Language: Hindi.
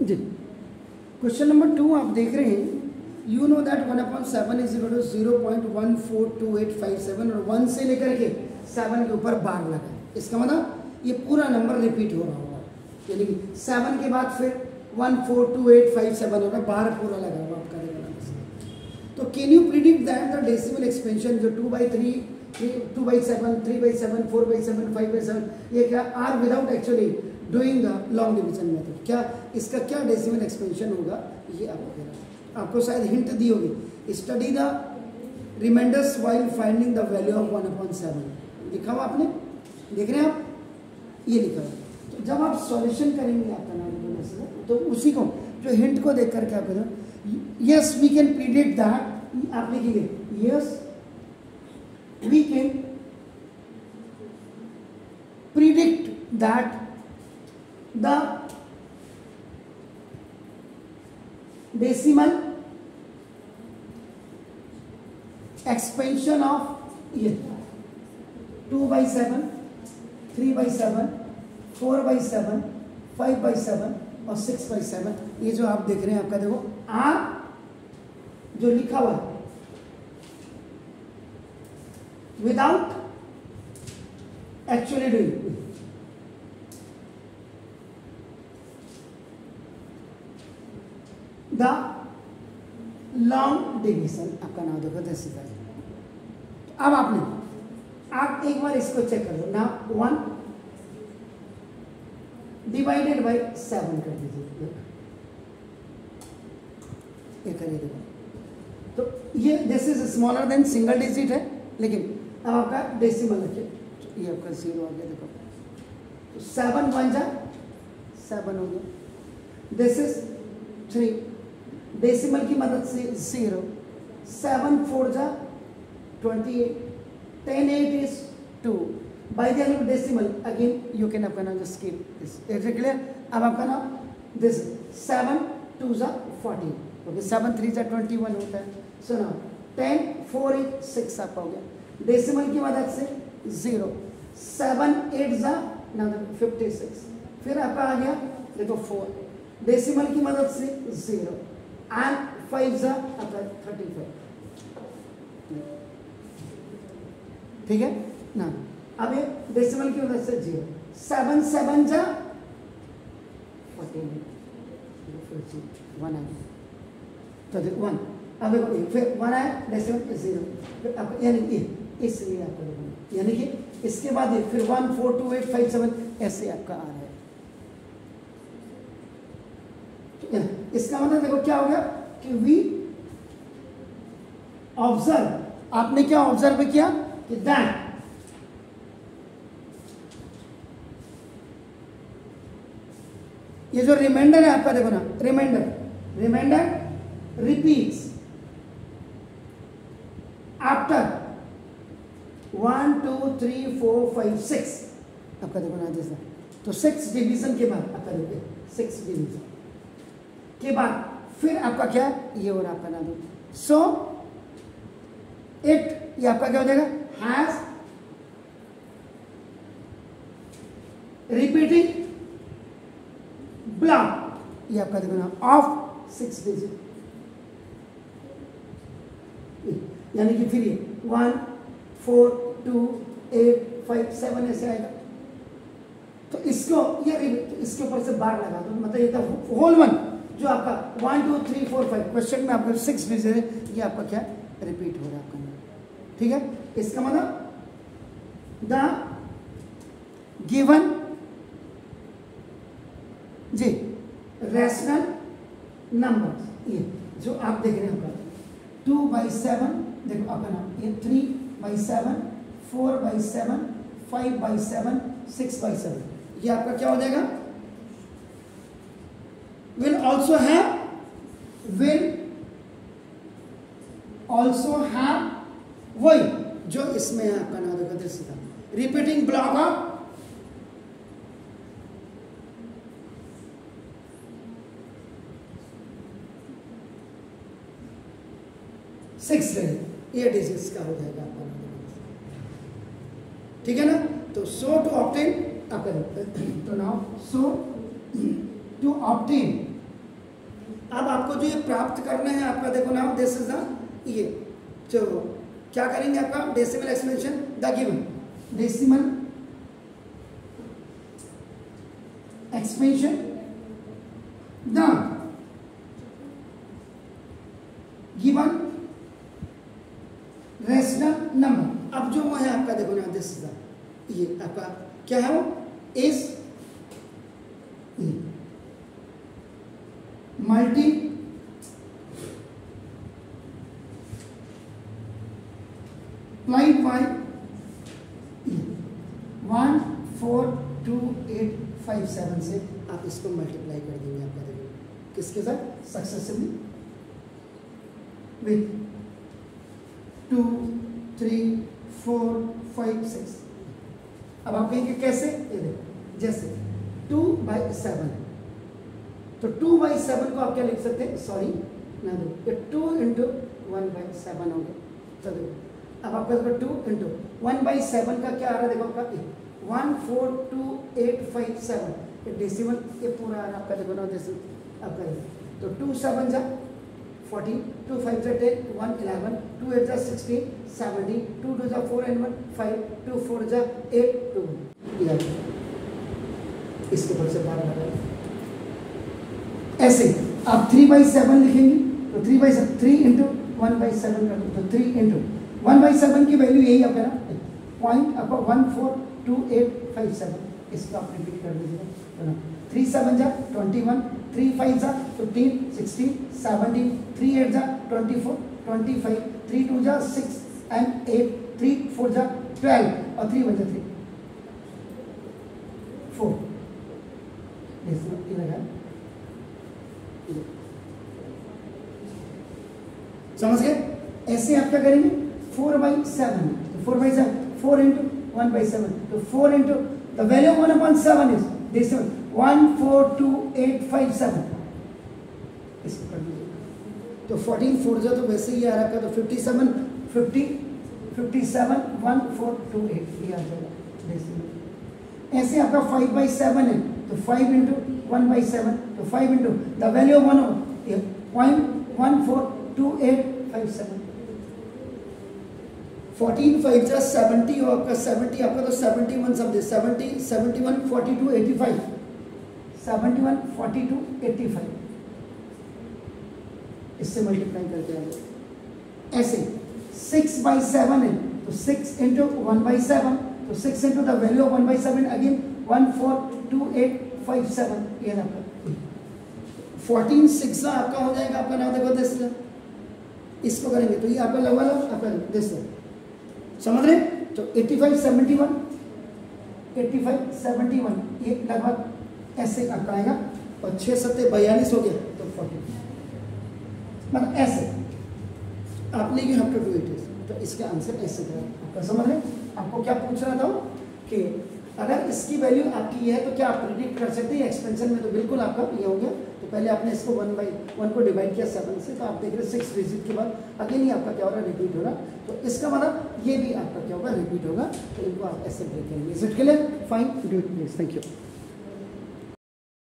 जी क्वेश्चन नंबर 2 आप देख रहे हैं, you know that 1/7 is equal to 0.142857 और 1 से लेकर के 7 के ऊपर बार लगा। इसका मतलब ये पूरा नंबर रिपीट हो रहा होगा, यानी कि 7 के बाद फिर 142857 होगा, बार पूरा लगा हुआ आपका रहेगा। तो can you predict that the decimal expansion जो 2/3, 2/7, 3/7, 4/7, 5/7 ये क्या are without actually doing the long division method, क्या इसका क्या डेसिमल एक्सपेंशन होगा ये आपको शायद हिंट दी होगी। Study the remainders while finding the value of 1/7 लिखा हुआ आपने, देख रहे हैं आप, ये लिखा हुआ। तो जब आप सॉल्यूशन करेंगे आपका नाम तो उसी को जो हिंट को देख करके आप yes we can predict that, आप लिखेंगे yes we can predict that the decimal expansion of 2/7, 3/7, 4/7, 5/7 और 6/7 ये जो आप देख रहे हैं आपका देखो आर जो लिखा हुआ है without actually doing, the long division आपका नाम देखो 10। अब आपने आप एक बार इसको चेक कर लो ना, 1 डिवाइडेड बाई 7 कर दीजिए, ये करिए देखो। तो ये this is smaller than single digit है, लेकिन अब आपका डेसिमल रखिए, ये आपका 0 आ गया देखो। तो 7 1 जा 7 हो गया, दिस इज 3 डेसिमल की मदद से 0, 7 4 जा 28, 10 8 is 2 by the help of decimal again you can आपका नाम just skip this, is it clear? अब आपका नाम this 7 2 जा 14, ओके 7 3 जा 21 होता है। सो नाउ 10 4 8 6 आपका हो गया, डेसिमल की मदद से 0, 7 8 जा ना 56, फिर आपका आ गया देखो 4, डेसिमल की मदद से 0 and 5 जा आपका 35, ठीक है ना। अब ये डेसिमल की मदद से 0, 7 7 जा 14, 1 आया तो देखो 1, अब देखो फिर 1 आया डेसिमल 0, फिर आपका यानी इसलिए आपको यानी कि इसके बाद ये फिर 1 4 2 8 5 7 ऐसे आपका आ रहा है। इसका मतलब देखो क्या हो गया कि वी ऑब्जर्व, आपने क्या ऑब्जर्व किया कि दैट ये जो रिमाइंडर है आपका देखो ना, रिमाइंडर रिपीट्स आफ्टर 1 2 3 4 5 6 आपका देखो ना जैसा। तो 6 डिवीजन के बाद आपका देखो 6 डिवीजन के बाद फिर आपका क्या है ये और आपका नाम। सो इट ये आपका क्या हो जाएगा हैज रिपीटिंग ब्लॉक, ये आपका देखो ना ऑफ 6 डिजिट, यानी कि फिर ये 1 4 2 8 5 7 ऐसे आएगा। तो इसको ये इसके ऊपर से बार लगा दो, मतलब ये था होल वन जो आपका 1 2 3 4 5 क्वेश्चन में आपका 6 डिजिट है, ये आपका क्या रिपीट हो रहा है आपका, ठीक है। इसका मतलब the given g rational number, ये जो आप देख रहे हैं आपका 2/7 देखो आपका नाम, ये 3/7 4/7 5/7 6/7, ये आपका क्या हो जाएगा will also have वही जो इसमें आपका नाम देखो दृश्य था, रिपीटिंग ब्लॉक ऑफ 6 8 डिजिट्स का हो जाएगा आपका, ठीक है ना। तो सो टू ऑब्टेन आपका तो नाउ सो टू ऑब्टेन अब आपको जो ये प्राप्त करना है आपका, देखो ना, दिस इज द ये जो क्या करेंगे आपका decimal expansion the given decimal expansion the given rational number. अब जो वो है आपका, देखो ना, दिस इज द, ये आपका क्या है, वो इज मल्टी प्लाइड बाय 142,857 से आप इसको मल्टीप्लाई कर देंगे आपका, देखो किसके साथ, सक्सेसिवली विथ 2, 3, 4, 5, 6। अब आप कहेंगे कैसे, ये देखो जैसे 2/7, तो 2/7 को आप क्या लिख सकते हैं, सॉरी ना दो, ये 2 × 1/7 हो गया। तो देखो अब आपका 2 × 1/7 का क्या आ रहा है, देखो आपका 142,857, ये डेसिमल ये पूरा आ रहा है आपका, देखो ना डेसिमल आपका। तो 2 7 जा 14, 2 5 जा 10, 1 11, 2 8 जा 16, 17, 2 2 जा 4 and 1 5, 2 4 जा 8, 2 1। इसके ऊपर से 12 लगा। ऐसे आप 3/7 लिखेंगे, तो 3/7 3 × 1/7 कर दो, तो 3 × 1/7 की वैल्यू यही आपका ना, पॉइंट आपका 142,857, इसको आप रिपीट कर दीजिएगा। 3 7 जा 21, 3 5 जा 15, 16, 17, 3 8 जा 24, 25, 3 2 जा 6 and 8, 3 4 जा 12 और 3 1 जा 3 4। ये लगा, समझ गए। ऐसे आप क्या करेंगे, 4/7, तो 4/7 4 × 1/7, तो 4 × the value of 1/7 is this one 142,857, इसको कर दीजिए। तो 14 4 जो तो वैसे ही आ रहा था, तो 57 1,428 ये आ जाएगा डेसिमल। ऐसे आपका 5/7 है, तो 5 × 1/7, तो 5 × the value of 1.142857, 14 5 जा 70 और आपका 70 आपका, तो 71 समझे, 70 71 42 85, 71 42 85, इससे मल्टीप्लाई करके आ जाए। ऐसे 6/7 है, तो 6 × 1/7, तो 6 × the value of 1/7 अगेन 142,857, ये आपका 14 6 आपका हो जाएगा आपका नाम, देखो दिस, इसको करेंगे तो ये आपका लगवा लो आपका दिस, समझ रहे। तो 85 71 ये लगभग ऐसे आपका आएगा, और 6 7 42 हो गया, तो 40, मतलब ऐसे आपने you have to do it. तो इसका आंसर ऐसे करें आपका, समझ रहे। आपको क्या पूछ रहा था कि अगर इसकी वैल्यू आपकी ये है तो क्या आप प्रिडिक्ट कर सकते हैं एक्सपेंशन में, तो बिल्कुल आपका ये हो गया। तो पहले आपने इसको 1/1 को डिवाइड किया 7 से, तो आप देख रहे 6 डिजिट के बाद अगेन ही आपका क्या हो रहा है, रिपीट हो रहा। तो इसका मतलब ये भी आपका क्या होगा, रिपीट होगा। तो इनको आप ऐसे ब्रेक करेंगे। Is it clear? Fine, do it please, thank you.